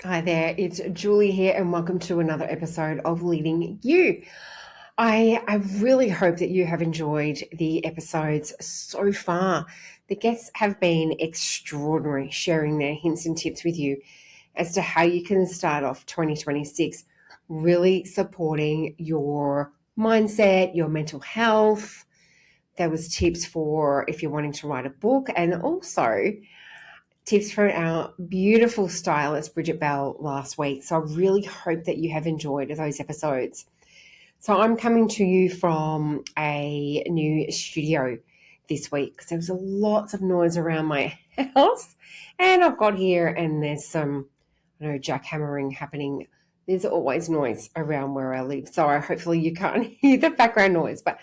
Hi there, it's Julie here, and welcome to another episode of Leading You. I really hope that you have enjoyed the episodes so far. The guests have been extraordinary, sharing their hints and tips with you as to how you can start off 2026 really supporting your mindset, your mental health. There was tips for if you're wanting to write a book, and also tips from our beautiful stylist, Bridget Bell, last week. So I really hope that you have enjoyed those episodes. So I'm coming to you from a new studio this week because there was lots of noise around my house. And I've got here and there's some, jackhammering happening. There's always noise around where I live. So hopefully you can't hear the background noise, but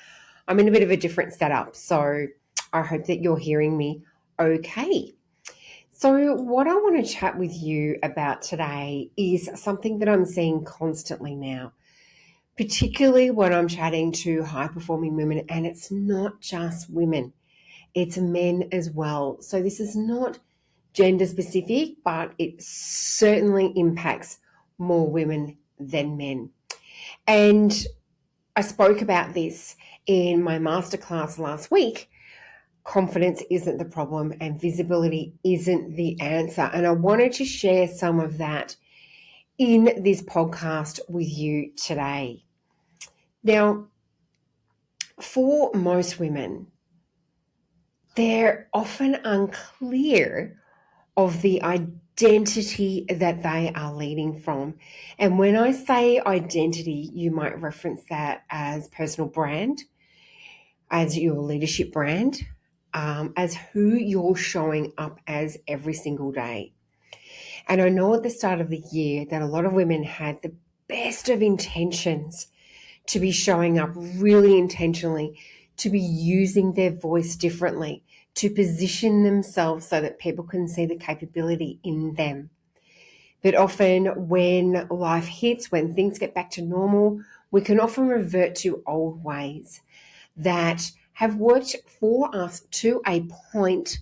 I'm in a bit of a different setup. So I hope that you're hearing me okay. So, what I want to chat with you about today is something that I'm seeing constantly now, particularly when I'm chatting to high performing women, and it's not just women, it's men as well. So, this is not gender specific, but it certainly impacts more women than men. And I spoke about this in my masterclass last week. Confidence isn't the problem and visibility isn't the answer. And I wanted to share some of that in this podcast with you today. Now, for most women, they're often unclear of the identity that they are leading from. And when I say identity, you might reference that as personal brand, as your leadership brand, as who you're showing up as every single day. And I know at the start of the year that a lot of women had the best of intentions to be showing up really intentionally, to be using their voice differently, to position themselves so that people can see the capability in them. But often when life hits, when things get back to normal, we can often revert to old ways that have worked for us to a point,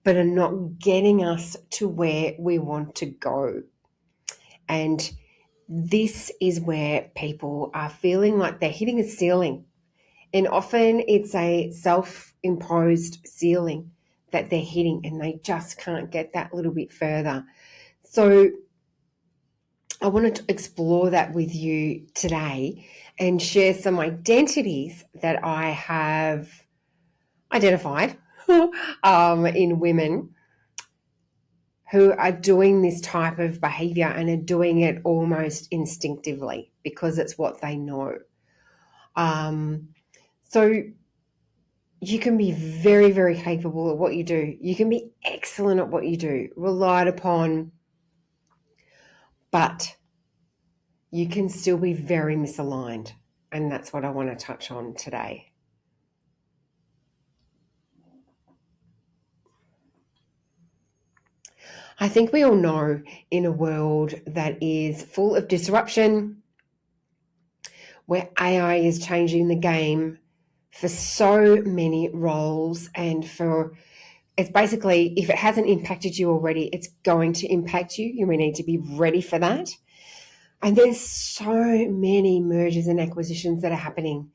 but are not getting us to where we want to go. And this is where people are feeling like they're hitting a ceiling. And often it's a self-imposed ceiling that they're hitting and they just can't get that little bit further. So I wanted to explore that with you today and share some identities that I have identified in women who are doing this type of behavior and are doing it almost instinctively because it's what they know. So you can be very, very capable at what you do. You can be excellent at what you do, relied upon, but you can still be very misaligned. And that's what I want to touch on today. I think we all know in a world that is full of disruption, where AI is changing the game for so many roles and it's basically, if it hasn't impacted you already, it's going to impact you. You need to be ready for that. And there's so many mergers and acquisitions that are happening.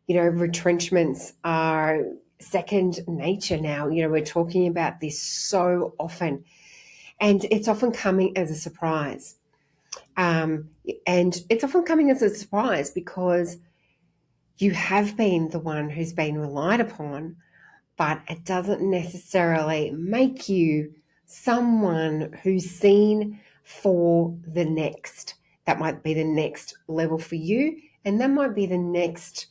Retrenchments are second nature now. We're talking about this so often. And it's often coming as a surprise. And it's often coming as a surprise because you have been the one who's been relied upon, but it doesn't necessarily make you someone who's seen for the next. That might be the next level for you, and that might be the next,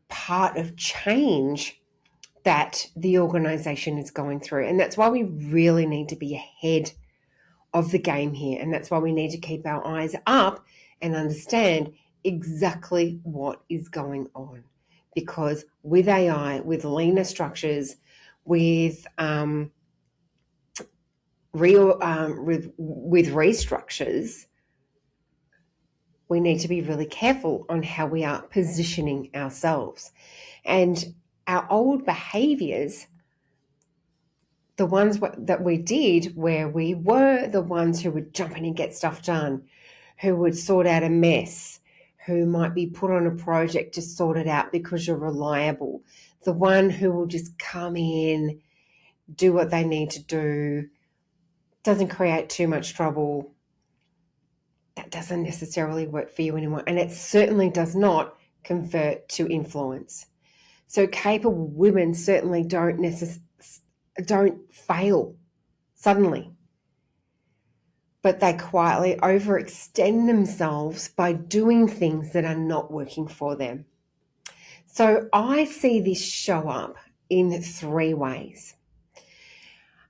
part of change that the organization is going through. And that's why we really need to be ahead of the game here. And that's why we need to keep our eyes up and understand exactly what is going on. Because with AI, with leaner structures, with restructures, we need to be really careful on how we are positioning ourselves. And our old behaviors, the ones that we did where we were the ones who would jump in and get stuff done, who would sort out a mess, who might be put on a project to sort it out because you're reliable, the one who will just come in, do what they need to do, doesn't create too much trouble. That doesn't necessarily work for you anymore. And it certainly does not convert to influence. So capable women certainly don't fail suddenly, but they quietly overextend themselves by doing things that are not working for them. So I see this show up in 3 ways.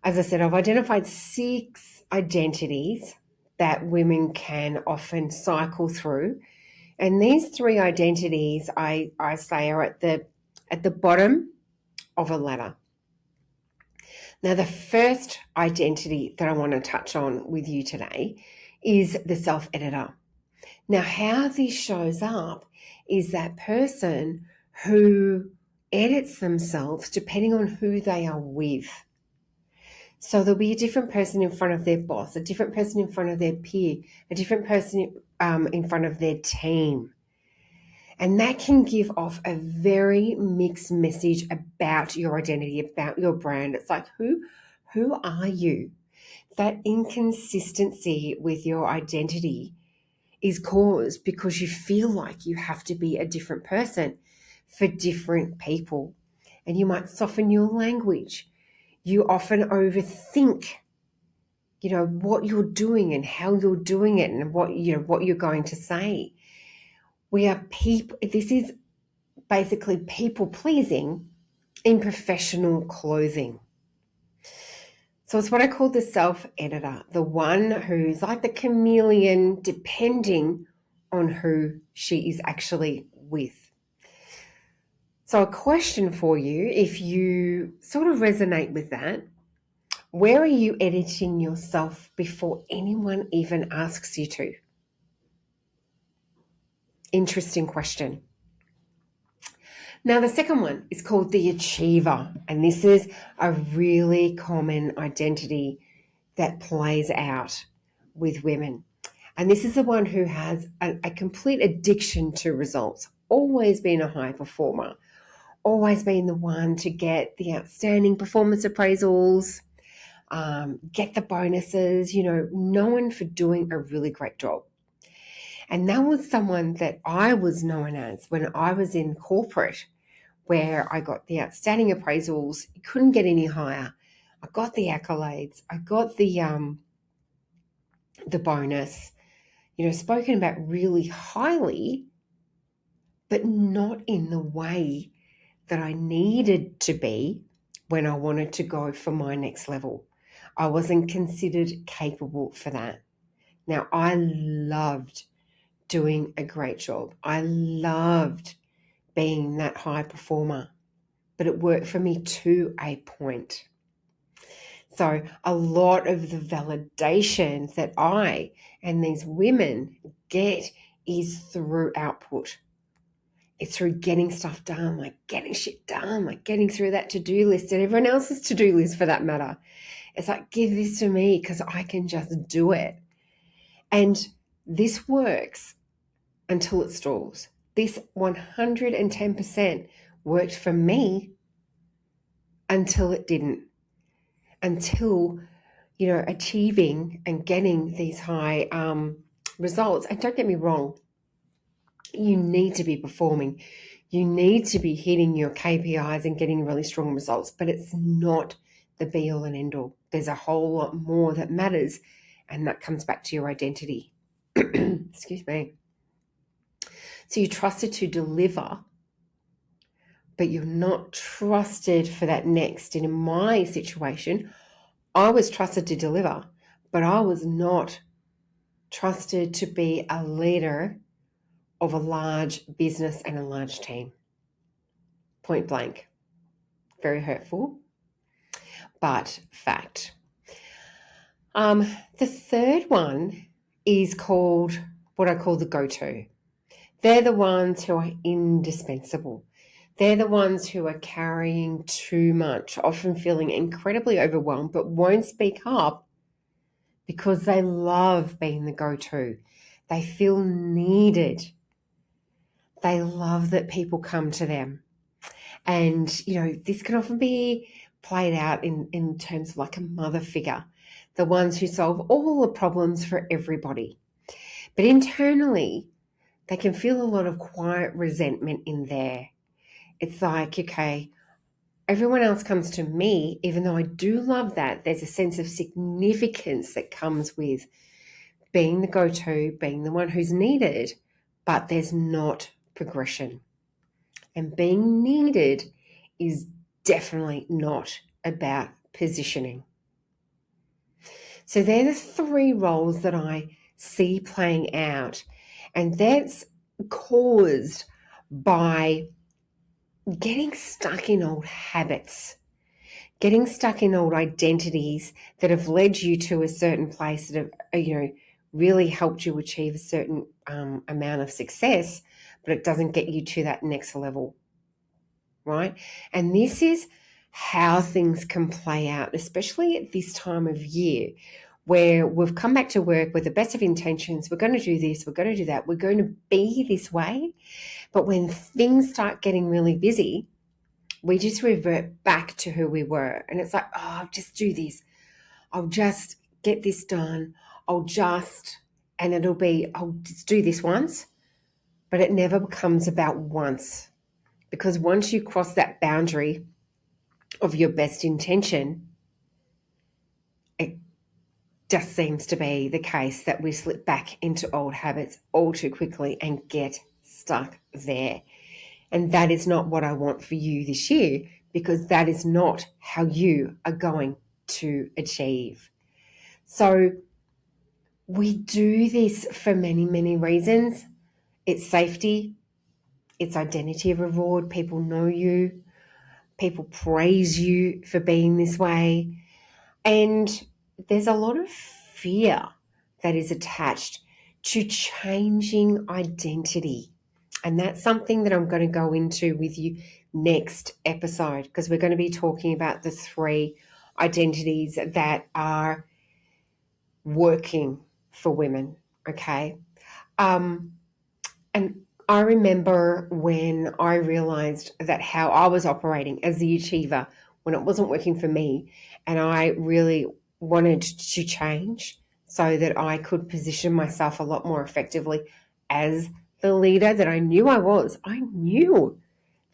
As I said, I've identified 6 identities that women can often cycle through. And these 3 identities I say are at the bottom of a ladder. Now, the first identity that I want to touch on with you today is the self-editor. Now, how this shows up is that person who edits themselves depending on who they are with. So there'll be a different person in front of their boss, a different person in front of their peer, a different person in front of their team. And that can give off a very mixed message about your identity, about your brand. It's like, who are you? That inconsistency with your identity is caused because you feel like you have to be a different person for different people. And you might soften your language. You often overthink, what you're doing and how you're doing it and what you're going to say. We are people. This is basically people pleasing in professional clothing. So it's what I call the self-editor, the one who's like the chameleon depending on who she is actually with. So a question for you, if you sort of resonate with that, where are you editing yourself before anyone even asks you to? Interesting question. Now, the second one is called the achiever, and this is a really common identity that plays out with women. And this is the one who has a complete addiction to results, always been a high performer, always been the one to get the outstanding performance appraisals, get the bonuses, known for doing a really great job. And that was someone that I was known as when I was in corporate, where I got the outstanding appraisals. You couldn't get any higher. I got the accolades. I got the bonus, spoken about really highly, but not in the way that I needed to be when I wanted to go for my next level. I wasn't considered capable for that. Now, I loved doing a great job. I loved being that high performer, but it worked for me to a point. So a lot of the validation that I and these women get is through output. It's through getting stuff done, like getting shit done, like getting through that to-do list and everyone else's to-do list for that matter. It's like, give this to me because I can just do it. And this works until it stalls. This 110% worked for me until it didn't. Until, achieving and getting these high results. And don't get me wrong, you need to be performing. You need to be hitting your KPIs and getting really strong results, but it's not the be all and end all. There's a whole lot more that matters, and that comes back to your identity. Excuse me. So you're trusted to deliver, but you're not trusted for that next. And in my situation, I was trusted to deliver, but I was not trusted to be a leader of a large business and a large team. Point blank. Very hurtful, but fact. The third one is called what I call the go-to. They're the ones who are indispensable. They're the ones who are carrying too much, often feeling incredibly overwhelmed, but won't speak up because they love being the go-to. They feel needed. They love that people come to them. And, this can often be played out in terms of like a mother figure, the ones who solve all the problems for everybody. But internally, they can feel a lot of quiet resentment in there. It's like, okay, everyone else comes to me, even though I do love that. There's a sense of significance that comes with being the go-to, being the one who's needed, but there's not progression. And being needed is definitely not about positioning. So they're the three roles that I see playing out. And that's caused by getting stuck in old habits, getting stuck in old identities that have led you to a certain place that have, really helped you achieve a certain amount of success, but it doesn't get you to that next level, right? And this is how things can play out, especially at this time of year where we've come back to work with the best of intentions. We're going to do this, we're going to do that, we're going to be this way. But when things start getting really busy, we just revert back to who we were. And it's like, oh, I'll just do this. I'll just get this done. I'll just do this once. But it never becomes about once. Because once you cross that boundary of your best intention, it just seems to be the case that we slip back into old habits all too quickly and get stuck there. And that is not what I want for you this year, because that is not how you are going to achieve. So we do this for many, many reasons. It's safety, it's identity reward. People know you, people praise you for being this way. And there's a lot of fear that is attached to changing identity. And that's something that I'm going to go into with you next episode, because we're going to be talking about the three identities that are working for women, okay? And I remember when I realized that how I was operating as the achiever when it wasn't working for me, and I really wanted to change so that I could position myself a lot more effectively as the leader that I knew I was. I knew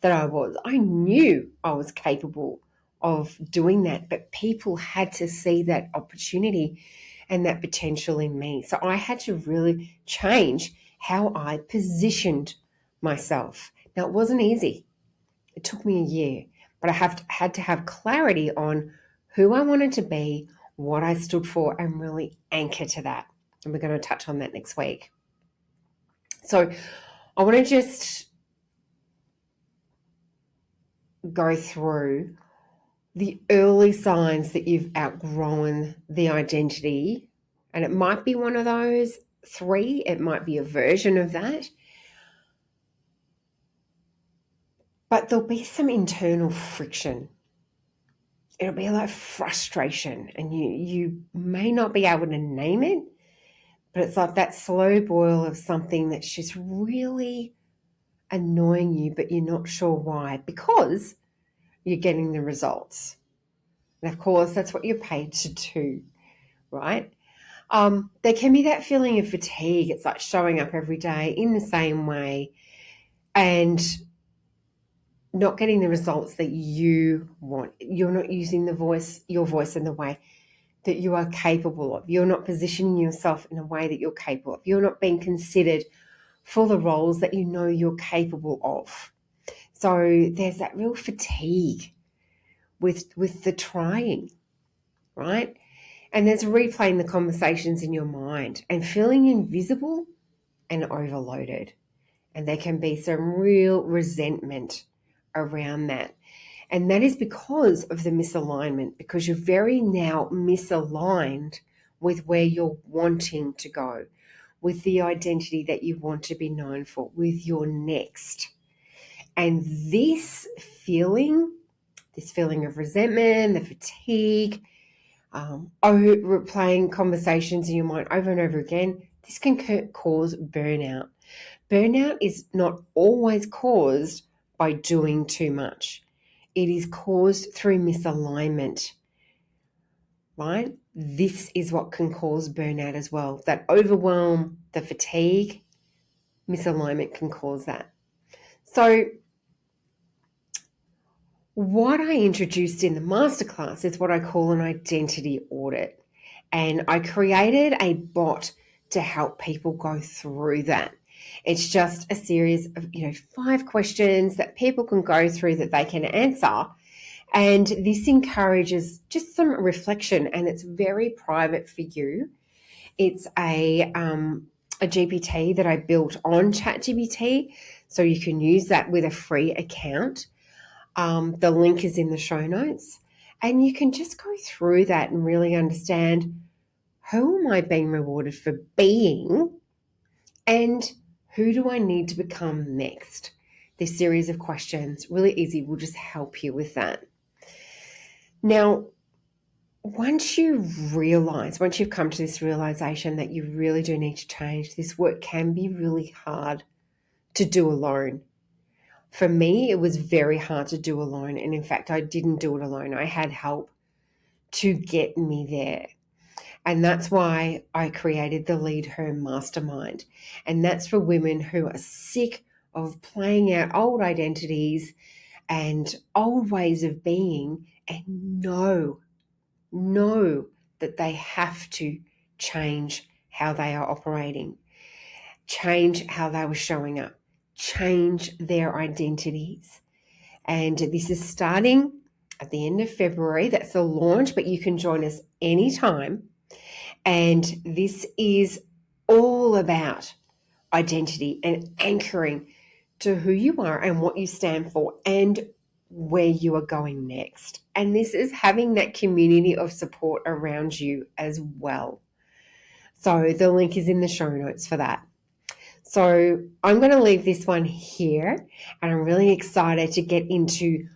that I was. I knew I was capable of doing that, but people had to see that opportunity and that potential in me. So I had to really change how I positioned myself. Now, it wasn't easy. It took me a year, but I had to have clarity on who I wanted to be, what I stood for, and really anchor to that. And we're going to touch on that next week. So I want to just go through the early signs that you've outgrown the identity. And it might be one of those three. It might be a version of that. But there'll be some internal friction. It'll be like frustration, and you may not be able to name it, but it's like that slow boil of something that's just really annoying you, but you're not sure why, because you're getting the results. And of course, that's what you're paid to do, right? There can be that feeling of fatigue. It's like showing up every day in the same way and not getting the results that you want. You're not using your voice in the way that you are capable of. You're not positioning yourself in a way that you're capable of. You're not being considered for the roles that you know you're capable of. So there's that real fatigue with the trying, right? And there's replaying the conversations in your mind and feeling invisible and overloaded. And there can be some real resentment around that. And that is because of the misalignment, because you're very now misaligned with where you're wanting to go, with the identity that you want to be known for, with your next. And this feeling of resentment, the fatigue, replaying conversations in your mind over and over again, this can cause burnout. Burnout is not always caused by doing too much. It is caused through misalignment, right? This is what can cause burnout as well. That overwhelm, the fatigue, misalignment can cause that. So what I introduced in the masterclass is what I call an identity audit. And I created a bot to help people go through that. It's just a series of 5 questions that people can go through that they can answer. And this encourages just some reflection, and it's very private for you. It's a GPT that I built on ChatGPT, so you can use that with a free account. The link is in the show notes, and you can just go through that and really understand, who am I being rewarded for being, and who do I need to become next? This series of questions, really easy, will just help you with that. Now, once you've come to this realization that you really do need to change, this work can be really hard to do alone. For me, it was very hard to do alone. And in fact, I didn't do it alone. I had help to get me there. And that's why I created the Lead Her Mastermind. And that's for women who are sick of playing out old identities and old ways of being, and know that they have to change how they are operating, change how they were showing up, change their identities. And this is starting at the end of February. That's the launch, but you can join us anytime. And this is all about identity and anchoring to who you are and what you stand for and where you are going next. And this is having that community of support around you as well. So the link is in the show notes for that. So I'm going to leave this one here, and I'm really excited to get into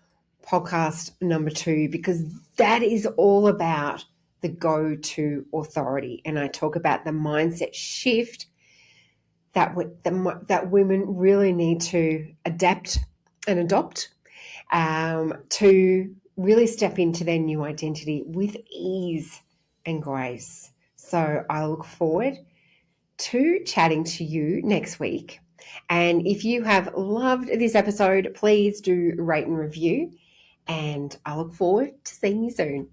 podcast number 2, because that is all about the go-to authority. And I talk about the mindset shift that women really need to adapt and adopt to really step into their new identity with ease and grace. So I look forward to chatting to you next week. And if you have loved this episode, please do rate and review. And I look forward to seeing you soon.